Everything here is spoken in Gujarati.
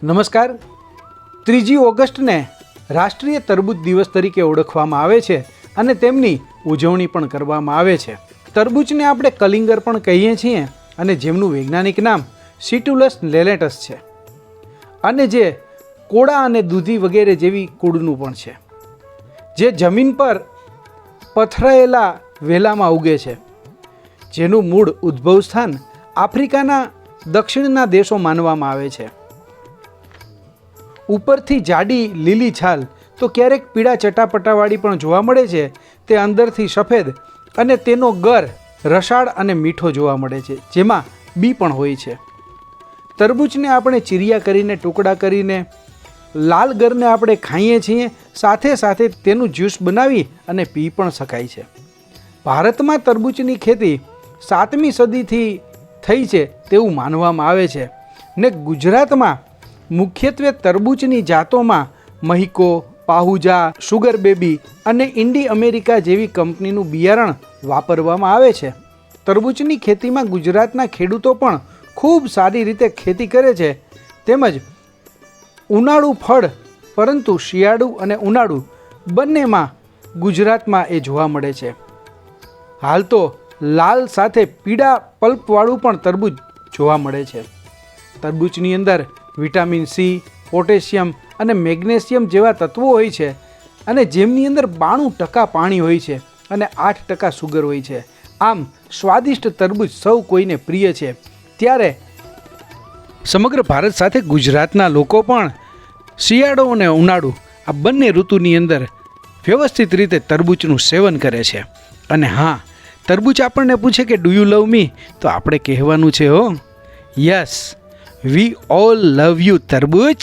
નમસ્કાર. 3 ઓગસ્ટને રાષ્ટ્રીય તરબૂચ દિવસ તરીકે ઓળખવામાં આવે છે અને તેમની ઉજવણી પણ કરવામાં આવે છે. તરબૂચને આપણે કલિંગર પણ કહીએ છીએ અને જેમનું વૈજ્ઞાનિક નામ સિટ્રુલસ લેલેટસ છે અને જે કોળા અને દૂધી વગેરે જેવી કુળનું પણ છે, જે જમીન પર પથરાયેલા વેલામાં ઉગે છે, જેનું મૂળ ઉદ્ભવ સ્થાન આફ્રિકાના દક્ષિણના દેશો માનવામાં આવે છે. ઉપરથી જાડી લીલી છાલ તો ક્યારેક પીળા ચટાપટાવાળી પણ જોવા મળે છે. તે અંદરથી સફેદ અને તેનો ગર રસાળ અને મીઠો જોવા મળે છે, જેમાં બી પણ હોય છે. તરબૂચને આપણે ચીરિયા કરીને ટુકડા કરીને લાલ ગરને આપણે ખાઈએ છીએ. સાથે સાથે તેનું જ્યુસ બનાવી અને પી પણ શકાય છે. ભારતમાં તરબૂચની ખેતી 7મી સદીથી થઈ છે તેવું માનવામાં આવે છે ને ગુજરાતમાં મુખ્યત્વે તરબૂચની જાતોમાં મહિકો, પાહુજા, સુગર બેબી અને ઇન્ડી અમેરિકા જેવી કંપનીનું બિયારણ વાપરવામાં આવે છે. તરબૂચની ખેતીમાં ગુજરાતના ખેડૂતો પણ ખૂબ સારી રીતે ખેતી કરે છે. તેમજ ઉનાળુ ફળ, પરંતુ શિયાળુ અને ઉનાળુ બંનેમાં ગુજરાતમાં એ જોવા મળે છે. હાલ તો લાલ સાથે પીળા પલ્પવાળું પણ તરબૂચ જોવા મળે છે. તરબૂચની અંદર વિટામિન સી, પોટેશિયમ અને મેગ્નેશિયમ જેવા તત્વો હોય છે અને જેમની અંદર 92% પાણી હોય છે અને 8% સુગર હોય છે. આમ સ્વાદિષ્ટ તરબૂચ સૌ કોઈને પ્રિય છે. ત્યારે સમગ્ર ભારત સાથે ગુજરાતના લોકો પણ શિયાળો અને ઉનાળુ આ બંને ઋતુની અંદર વ્યવસ્થિત રીતે તરબૂચનું સેવન કરે છે. અને હા, તરબૂચ આપણને પૂછે કે ડુ યુ લવ મી, તો આપણે કહેવાનું છે હો, yes, we all love you તરબૂચ.